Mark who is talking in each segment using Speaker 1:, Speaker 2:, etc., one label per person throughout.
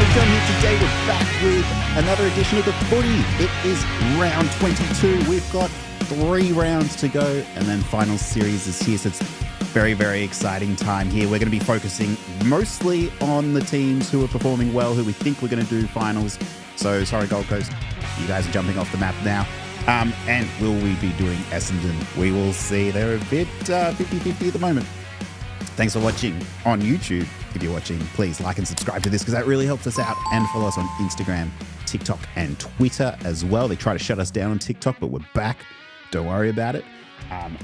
Speaker 1: Welcome here today. We're back with another edition of the Footy. It is round 22. We've got 3 rounds to go, and then final series is here. So it's very, very exciting time here. We're going to be focusing mostly on the teams who are performing well, who we think we're going to do finals. So sorry, Gold Coast, you guys are jumping off the map now. And will we be doing Essendon? We will see. They're a bit 50-50 at the moment. Thanks for watching on YouTube. If you're watching, please like and subscribe to this because that really helps us out. And follow us on Instagram, TikTok, and Twitter as well. They try to shut us down on TikTok, but we're back. Don't worry about it.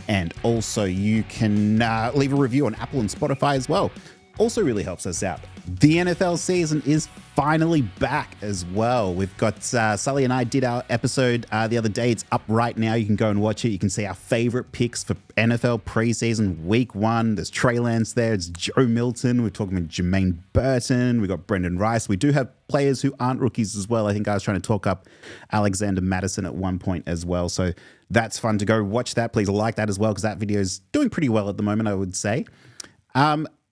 Speaker 1: And also, you can leave a review on Apple and Spotify as well. Also really helps us out. The NFL season is finally back as well. We've got Sully and I did our episode the other day. It's up right now. You can go and watch it. You can see our favorite picks for NFL preseason week 1. There's Trey Lance there. It's Joe Milton. We're talking about Jermaine Burton. We've got Brendan Rice. We do have players who aren't rookies as well. I think I was trying to talk up Alexander Madison at one point as well. So that's fun to go watch that. Please like that as well because that video is doing pretty well at the moment, I would say.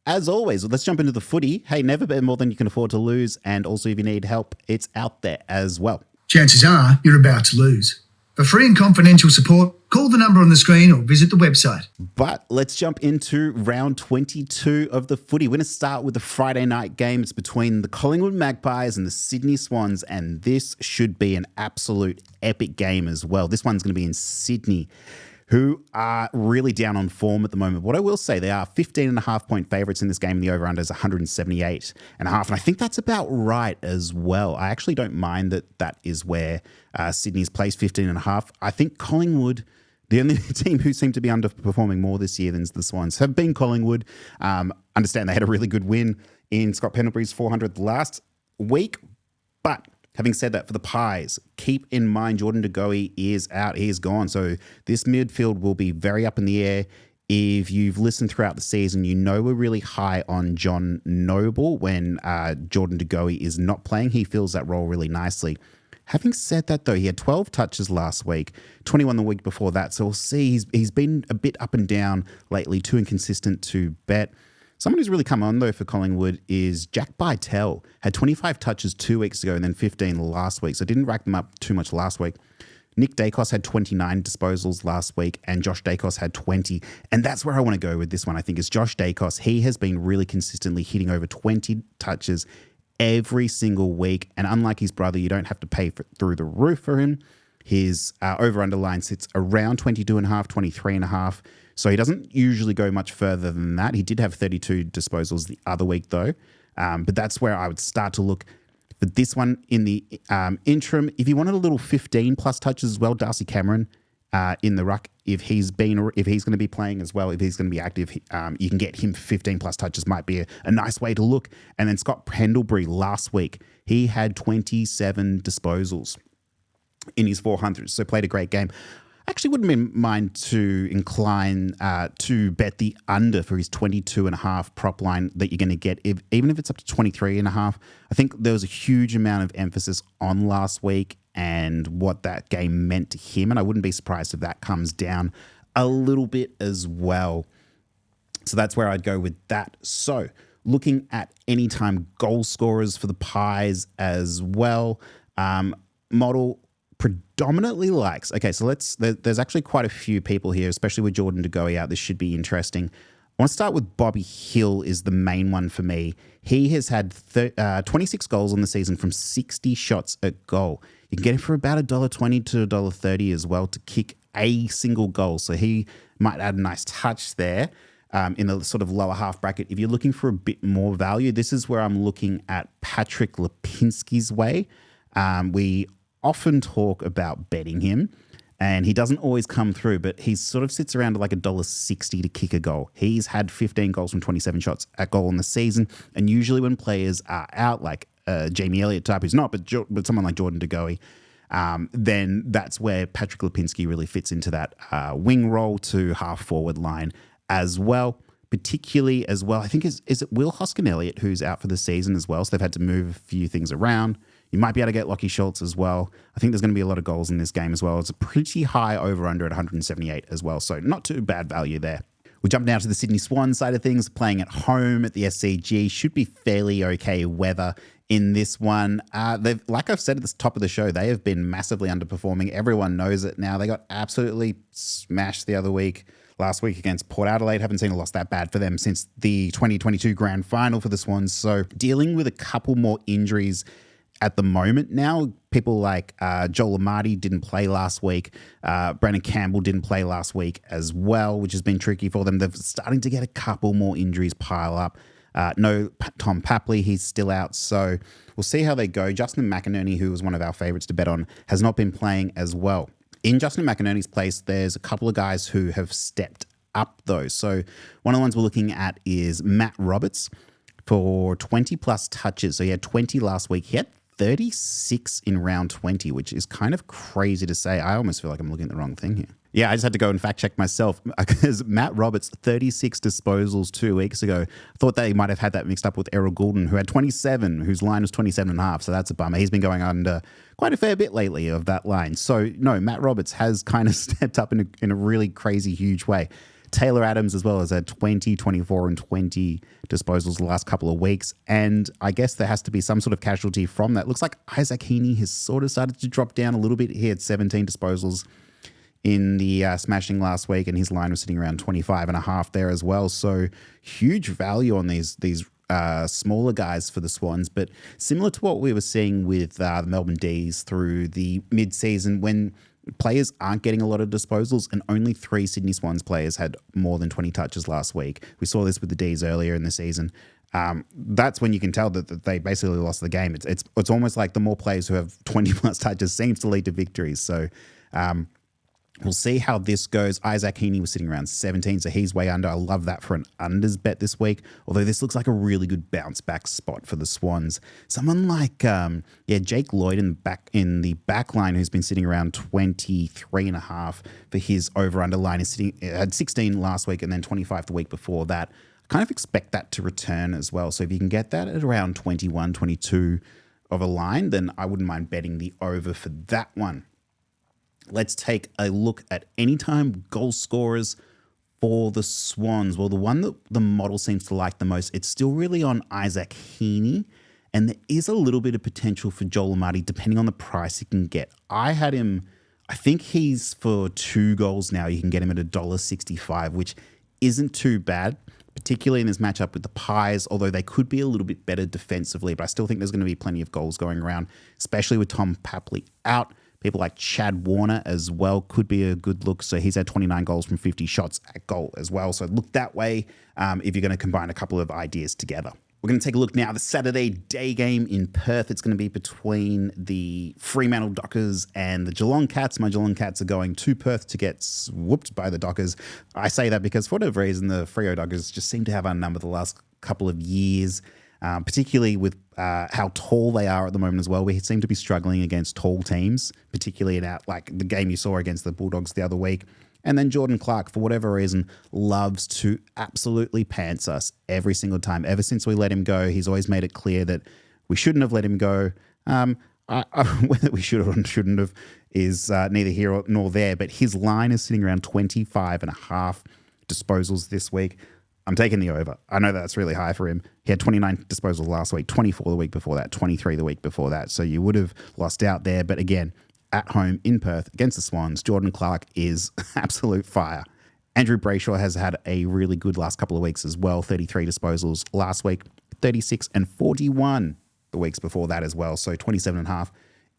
Speaker 1: As always, let's jump into the footy. Hey, never bet more than you can afford to lose. And also, if you need help, it's out there as well.
Speaker 2: Chances are you're about to lose. For free and confidential support, call the number on the screen or visit the website.
Speaker 1: But let's jump into round 22 of the footy. We're going to start with the Friday night game. It's between the Collingwood Magpies and the Sydney Swans. And this should be an absolute epic game as well. This one's going to be in Sydney, who are really down on form at the moment. What I will say, they are 15.5 point favourites in this game. The over-under is 178.5. And I think that's about right as well. I actually don't mind that is where Sydney's placed, 15.5. I think Collingwood, the only team who seem to be underperforming more this year than the Swans, have been Collingwood. Understand they had a really good win in Scott Pendlebury's 400th last week. But having said that, for the Pies, keep in mind Jordan De Goey is out. He is gone. So this midfield will be very up in the air. If you've listened throughout the season, you know we're really high on John Noble when Jordan De Goey is not playing. He fills that role really nicely. Having said that, though, he had 12 touches last week, 21 the week before that. So we'll see. He's been a bit up and down lately, too inconsistent to bet. Someone who's really come on, though, for Collingwood is Jack Bytel. Had 25 touches 2 weeks ago and then 15 last week, so didn't rack them up too much last week. Nick Dacos had 29 disposals last week, and Josh Dacos had 20. And that's where I want to go with this one, I think, is Josh Dacos. He has been really consistently hitting over 20 touches every single week. And unlike his brother, you don't have to pay through the roof for him. His over-under line sits around 22.5, 23.5. So he doesn't usually go much further than that. He did have 32 disposals the other week, though. But that's where I would start to look for this one in the interim. If you wanted a little 15-plus touches as well, Darcy Cameron in the ruck, if he's going to be playing as well, if he's going to be active, you can get him 15-plus touches. Might be a nice way to look. And then Scott Pendlebury last week, he had 27 disposals in his 400s, so played a great game. Actually wouldn't mind to incline to bet the under for his 22.5 prop line that you're going to get, even if it's up to 23.5. I think there was a huge amount of emphasis on last week and what that game meant to him, and I wouldn't be surprised if that comes down a little bit as well. So that's where I'd go with that. So looking at anytime goal scorers for the Pies as well, model predominantly likes. Okay, so there's actually quite a few people here, especially with Jordan De Goey out. This should be interesting. I want to start with Bobby Hill is the main one for me. He has had 26 goals on the season from 60 shots at goal. You can get him for about $1.20 to $1.30 as well to kick a single goal. So he might add a nice touch there in the sort of lower half bracket. If you're looking for a bit more value, this is where I'm looking at Patrick Lipinski's way. We often talk about betting him, and he doesn't always come through, but he sort of sits around at like $1.60 to kick a goal. He's had 15 goals from 27 shots at goal in the season, and usually when players are out, like Jamie Elliott type, who's not, but someone like Jordan De Goey, then that's where Patrick Lipinski really fits into that wing role to half forward line as well. Particularly as well, I think is it Will Hoskin-Elliott who's out for the season as well, so they've had to move a few things around. You might be able to get Lachie Schultz as well. I think there's going to be a lot of goals in this game as well. It's a pretty high over-under at 178 as well, so not too bad value there. We'll jump now to the Sydney Swans side of things, playing at home at the SCG. Should be fairly okay weather in this one. Like I've said at the top of the show, they have been massively underperforming. Everyone knows it now. They got absolutely smashed last week against Port Adelaide. Haven't seen a loss that bad for them since the 2022 grand final for the Swans. So dealing with a couple more injuries at the moment now. People like Joel Amati didn't play last week. Brandon Campbell didn't play last week as well, which has been tricky for them. They're starting to get a couple more injuries pile up. No Tom Papley, he's still out. So we'll see how they go. Justin McInerney, who was one of our favourites to bet on, has not been playing as well. In Justin McInerney's place, there's a couple of guys who have stepped up though. So one of the ones we're looking at is Matt Roberts for 20 plus touches. So he had 20 last week. He had 36 in round 20, which is kind of crazy to say. I almost feel like I'm looking at the wrong thing here. Yeah, I just had to go and fact check myself because Matt Roberts, 36 disposals 2 weeks ago. Thought they might have had that mixed up with Errol Gulden, who had 27, whose line was 27.5. So that's a bummer. He's been going under quite a fair bit lately of that line. So no, Matt Roberts has kind of stepped up in a really crazy, huge way. Taylor Adams as well has had 20, 24 and 20 disposals the last couple of weeks. And I guess there has to be some sort of casualty from that. Looks like Isaac Heeney has sort of started to drop down a little bit. He had 17 disposals in the smashing last week, and his line was sitting around 25.5 there as well. So huge value on these smaller guys for the Swans, but similar to what we were seeing with the Melbourne D's through the mid-season when players aren't getting a lot of disposals, and only 3 Sydney Swans players had more than 20 touches last week. We saw this with the D's earlier in the season. That's when you can tell that they basically lost the game. It's almost like the more players who have 20 plus touches seems to lead to victories. So we'll see how this goes. Isaac Heeney was sitting around 17, so he's way under. I love that for an unders bet this week, although this looks like a really good bounce back spot for the Swans. Someone like Jake Lloyd in the back line, who's been sitting around 23.5 for his over-under line, had 16 last week and then 25 the week before that. I kind of expect that to return as well. So if you can get that at around 21, 22 of a line, then I wouldn't mind betting the over for that one. Let's take a look at anytime goal scorers for the Swans. Well, the one that the model seems to like the most, it's still really on Isaac Heeney, and there is a little bit of potential for Joel Amati depending on the price he can get. I had him, I think he's for 2 goals now. You can get him at $1.65, which isn't too bad, particularly in this matchup with the Pies, although they could be a little bit better defensively, but I still think there's going to be plenty of goals going around, especially with Tom Papley out. People like Chad Warner as well could be a good look. So he's had 29 goals from 50 shots at goal as well. So look that way if you're going to combine a couple of ideas together. We're going to take a look now at the Saturday day game in Perth. It's going to be between the Fremantle Dockers and the Geelong Cats. My Geelong Cats are going to Perth to get whooped by the Dockers. I say that because for whatever reason, the Freo Dockers just seem to have our number the last couple of years. Particularly with how tall they are at the moment as well. We seem to be struggling against tall teams, particularly in like the game you saw against the Bulldogs the other week. And then Jordan Clark, for whatever reason, loves to absolutely pants us every single time. Ever since we let him go, he's always made it clear that we shouldn't have let him go. Whether we should or shouldn't have is neither here nor there. But his line is sitting around 25.5 disposals this week. I'm taking the over. I know that's really high for him. He had 29 disposals last week, 24 the week before that, 23 the week before that. So you would have lost out there. But again, at home in Perth against the Swans, Jordan Clark is absolute fire. Andrew Brayshaw has had a really good last couple of weeks as well. 33 disposals last week, 36 and 41 the weeks before that as well. So 27.5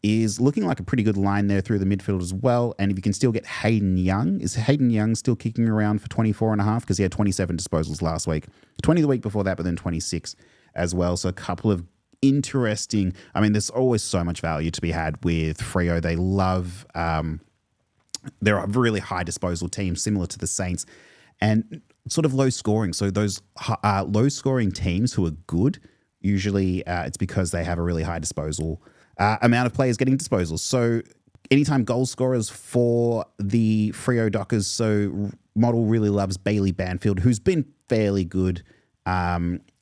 Speaker 1: is looking like a pretty good line there through the midfield as well. And if you can still get Hayden Young, is Hayden Young still kicking around for 24.5? Because he had 27 disposals last week, 20 the week before that, but then 26 as well. So a couple of interesting, there's always so much value to be had with Freo. They love, they're a really high disposal team, similar to the Saints, and sort of low scoring. So those low scoring teams who are good, usually it's because they have a really high disposal amount of players getting disposals. So anytime goal scorers for the Freo Dockers, so model really loves Bailey Banfield, who's been fairly good,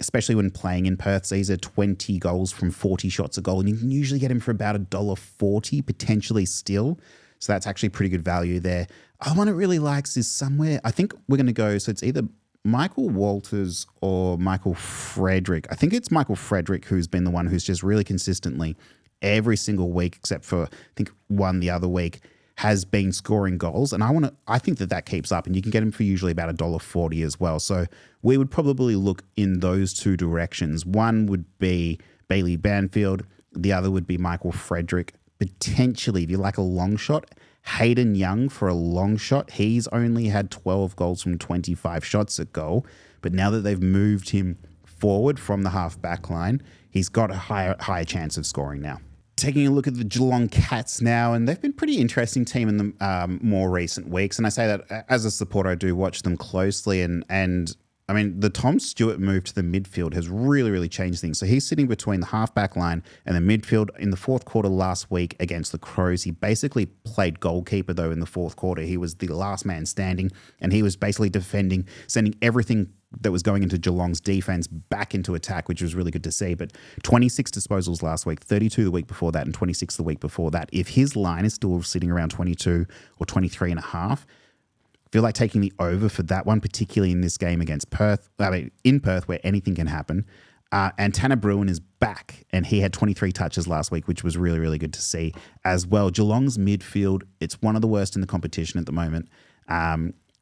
Speaker 1: especially when playing in Perth. So he's at 20 goals from 40 shots a goal, and you can usually get him for about $1.40, potentially still. So that's actually pretty good value there. One it really likes is somewhere, I think we're going to go, so it's either Michael Walters or Michael Frederick. I think it's Michael Frederick who's been the one who's just really consistently every single week, except for I think one the other week, has been scoring goals. And I think that keeps up, and you can get him for usually about $1.40 as well. So we would probably look in those two directions. One would be Bailey Banfield. The other would be Michael Frederick. Potentially, if you like a long shot, Hayden Young for a long shot. He's only had 12 goals from 25 shots at goal. But now that they've moved him forward from the half back line, he's got a higher chance of scoring now. Taking a look at the Geelong Cats now, and they've been a pretty interesting team in the more recent weeks. And I say that as a supporter, I do watch them closely. And I mean, the Tom Stewart move to the midfield has really, really changed things. So he's sitting between the half-back line and the midfield. In the fourth quarter last week against the Crows, he basically played goalkeeper, though, in the fourth quarter. He was the last man standing, and he was basically defending, sending everything that was going into Geelong's defense back into attack, which was really good to see. But 26 disposals last week, 32 the week before that, and 26 the week before that. If his line is still sitting around 22 or 23 and a half, I feel like taking the over for that one, particularly in this game against Perth. I mean, in Perth, where anything can happen. And Tanner Bruin is back, and he had 23 touches last week, which was really, really good to see as well. Geelong's midfield, it's one of the worst in the competition at the moment.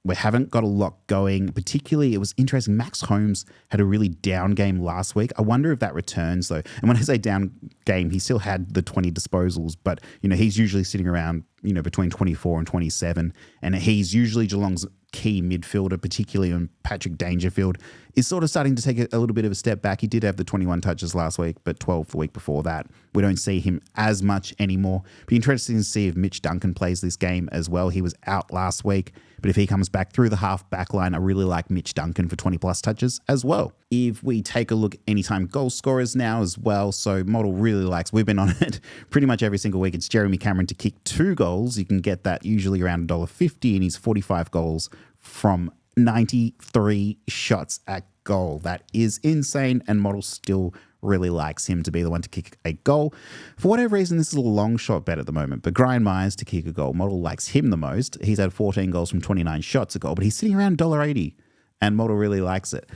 Speaker 1: We haven't got a lot going. Particularly, it was interesting. Max Holmes had a really down game last week. I wonder if that returns, though. And when I say down game, he still had the 20 disposals, but he's usually sitting around between 24 and 27, and he's usually Geelong's key midfielder, particularly when Patrick Dangerfield is sort of starting to take a little bit of a step back. He did have the 21 touches last week, but 12 the week before that. We don't see him as much anymore. Be interesting to see if Mitch Duncan plays this game as well. He was out last week, but if he comes back through the half back line, I really like Mitch Duncan for 20 plus touches as well. If we take a look at anytime goal scorers now as well, so model really likes, we've been on it pretty much every single week. It's Jeremy Cameron to kick 2 goals. You can get that usually around $1.50, and he's 45 goals from 93 shots at goal. That is insane, and model still really likes him to be the one to kick a goal. For whatever reason, this is a long shot bet at the moment, but Brian Myers to kick a goal, model likes him the most. He's had 14 goals from 29 shots at goal, but he's sitting around $1.80, and model really likes it.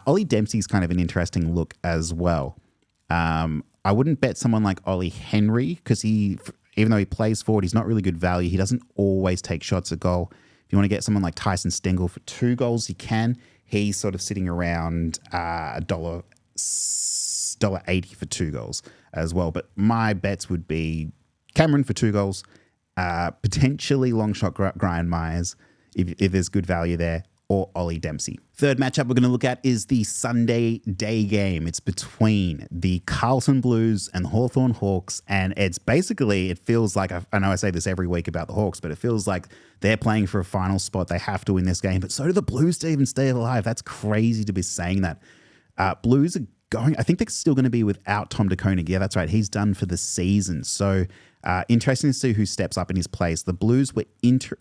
Speaker 1: Ollie Dempsey's kind of an interesting look as well. I wouldn't bet someone like Ollie Henry, because even though he plays forward, he's not really good value. He doesn't always take shots at goal. If you want to get someone like Tyson Stengel for 2 goals, you can. He's sort of sitting around $1.80 for 2 goals as well. But my bets would be Cameron for 2 goals, potentially long shot Brian Myers if there's good value there, or Ollie Dempsey. Third matchup we're going to look at is the Sunday day game. It's between the Carlton Blues and the Hawthorn Hawks, and it feels like, I know I say this every week about the Hawks, but it feels like they're playing for a final spot. They have to win this game, but so do the Blues to even stay alive. That's crazy to be saying that. Blues are going, I think they're still going to be without Tom De Koning. Yeah, that's right. He's done for the season. So interesting to see who steps up in his place. The Blues were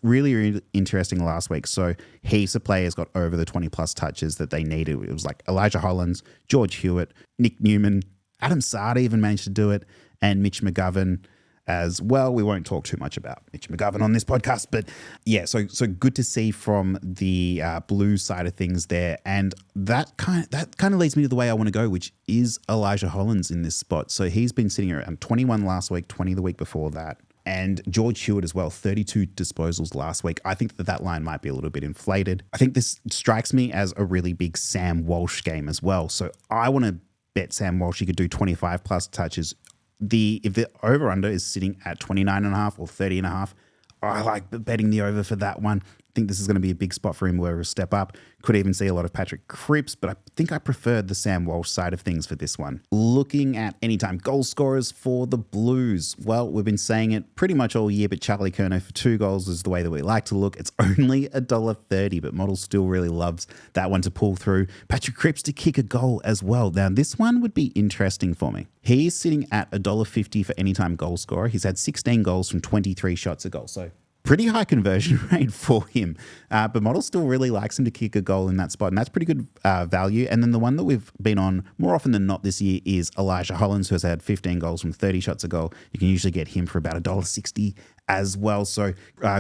Speaker 1: really, really interesting last week. So heaps of players got over the 20 plus touches that they needed. It was like Elijah Hollands, George Hewitt, Nick Newman, Adam Sard even managed to do it, and Mitch McGovern as well. We won't talk too much about Mitch McGovern on this podcast, but yeah, so good to see from the Blues side of things there, and that kind of leads me to the way I want to go, which is Elijah Hollands in this spot. So he's been sitting around 21 last week, 20 the week before that, and George Hewitt as well, 32 disposals last week. I think that line might be a little bit inflated. I think this strikes me as a really big Sam Walsh game as well. So I want to bet Sam Walsh he could do 25 plus touches. If the over-under is sitting at 29.5 or 30.5, I like betting the over for that one. I think this is going to be a big spot for him where he'll step up. Could even see a lot of Patrick Cripps, but I think I preferred the Sam Walsh side of things for this one. Looking at anytime goal scorers for the Blues. Well, we've been saying it pretty much all year, but Charlie Curnow for 2 goals is the way that we like to look. It's only $1.30, but model still really loves that one to pull through. Patrick Cripps to kick a goal as well. Now, this one would be interesting for me. He is sitting at $1.50 for anytime goal scorer. He's had 16 goals from 23 shots a goal, so pretty high conversion rate for him. But Model still really likes him to kick a goal in that spot, and that's pretty good value. And then the one that we've been on more often than not this year is Elijah Hollands, who has had 15 goals from 30 shots a goal. You can usually get him for about $1.60 as well. So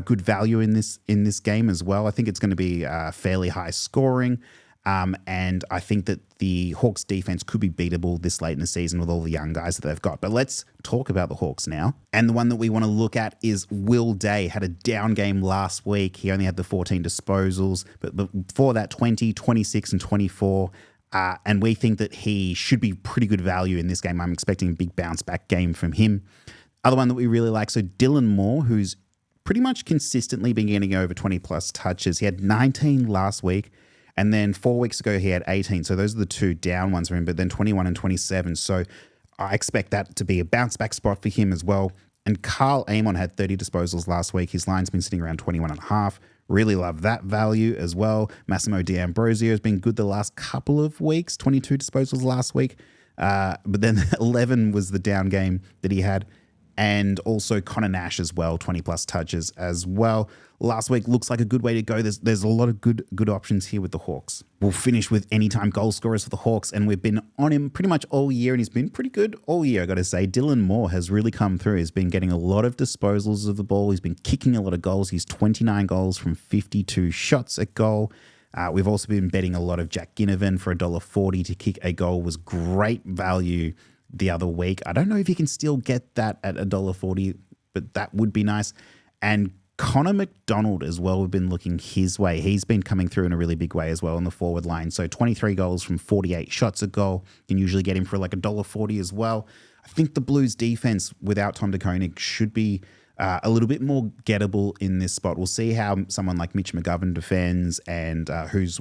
Speaker 1: good value in this game as well. I think it's going to be fairly high scoring. And I think that the Hawks defense could be beatable this late in the season with all the young guys that they've got. But let's talk about the Hawks now. And the one that we want to look at is Will Day. Had a down game last week. He only had the 14 disposals, but before that 20, 26 and 24. And we think that he should be pretty good value in this game. I'm expecting a big bounce back game from him. Other one that we really like, so Dylan Moore, who's pretty much consistently been getting over 20 plus touches. He had 19 last week. And then 4 weeks ago, he had 18. So those are the two down ones for him, but then 21 and 27. So I expect that to be a bounce back spot for him as well. And Carl Amon had 30 disposals last week. His line's been sitting around 21.5. Really love that value as well. Massimo D'Ambrosio has been good the last couple of weeks, 22 disposals last week. But then 11 was the down game that he had. And also Connor Nash as well, 20 plus touches as well. Last week looks like a good way to go. There's a lot of good options here with the Hawks. We'll finish with anytime goal scorers for the Hawks, and we've been on him pretty much all year, and he's been pretty good all year, I got to say. Dylan Moore has really come through. He's been getting a lot of disposals of the ball. He's been kicking a lot of goals. He's 29 goals from 52 shots at goal. We've also been betting a lot of Jack Ginnivan for $1.40 to kick a goal. Was great value the other week. I don't know if you can still get that at $1.40, but that would be nice. And Connor McDonald as well, we've been looking his way. He's been coming through in a really big way as well on the forward line. So 23 goals from 48 shots a goal. You can usually get him for like $1.40 as well. I think the Blues defense without Tom DeKoning should be a little bit more gettable in this spot. We'll see how someone like Mitch McGovern defends and who's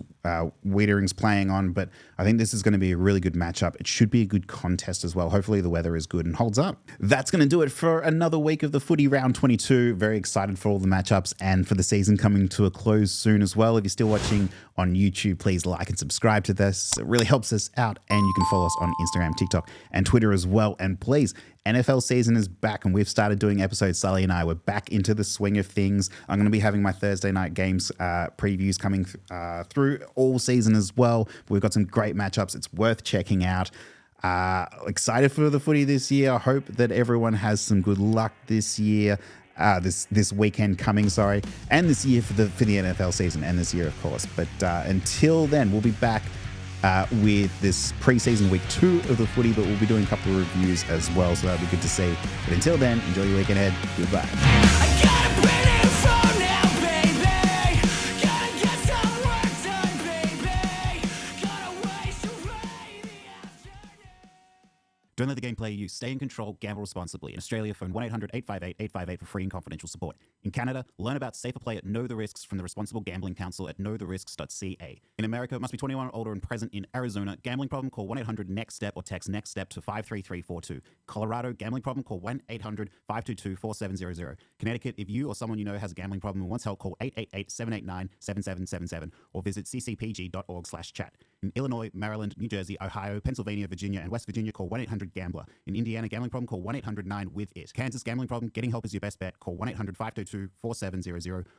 Speaker 1: Wiedering's playing on, but I think this is going to be a really good matchup. It should be a good contest as well. Hopefully the weather is good and holds up. That's going to do it for another week of the Footy Round 22. Very excited for all the matchups and for the season coming to a close soon as well. If you're still watching on YouTube, please like and subscribe to this. It really helps us out, and you can follow us on Instagram, TikTok, and Twitter as well. And please, NFL season is back, and we've started doing episodes. Sully and I, we're back into the swing of things. I'm going to be having my Thursday night games previews coming through all season as well. We've got some great matchups. It's worth checking out. Excited for the footy this year. I hope that everyone has some good luck this year. This weekend coming, and this year for the NFL season, and this year, of course. But until then, we'll be back with this preseason week 2 of the footy, but we'll be doing a couple of reviews as well, so that'll be good to see. But until then, enjoy your weekend ahead. Goodbye. I gotta bring it from now, baby. Gotta get some work done, baby. Gotta waste away the afternoon. Don't let the game play you. Stay in control. Gamble responsibly. In Australia, phone 1-800-858-858 for free and confidential support. In Canada, learn about safer play at Know the Risks from the Responsible Gambling Council at knowtherisks.ca. In America, must be 21 or older and present in Arizona. Gambling problem? Call 1-800-NEXT-STEP or text NEXT STEP to 53342. Colorado, gambling problem? Call 1-800-522-4700. Connecticut, if you or someone you know has a gambling problem and wants help, call 888-789-7777 or visit ccpg.org/chat. In Illinois, Maryland, New Jersey, Ohio, Pennsylvania, Virginia, and West Virginia, call 1-800-GAMBLER. In Indiana, gambling problem? Call 1-800-9-WITH-IT. Kansas, gambling problem? Getting help is your best bet. Call 1-800-522-4700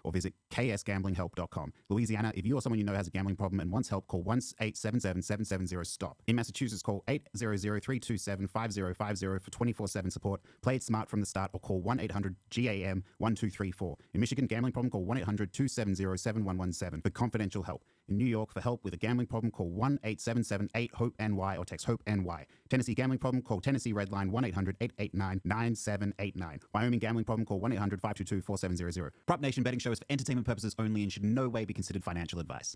Speaker 1: or visit ksgamblinghelp.com. Louisiana, if you or someone you know has a gambling problem and wants help, call 1-877-770-STOP. In Massachusetts, call 800-327-5050 for 24/7 support. Play it smart from the start or call 1-800-GAM-1234. In Michigan, gambling problem? Call 1-800-270-7117 for confidential help. In New York, for help with a gambling problem, call 1-877-8-HOPE-NY or text HOPE-NY. Tennessee, gambling problem? Call Tennessee Redline 1-800-889-9789. Wyoming, gambling problem? Call 1-800-522-4700. Prop Nation betting show is for entertainment purposes only and should in no way be considered financial advice.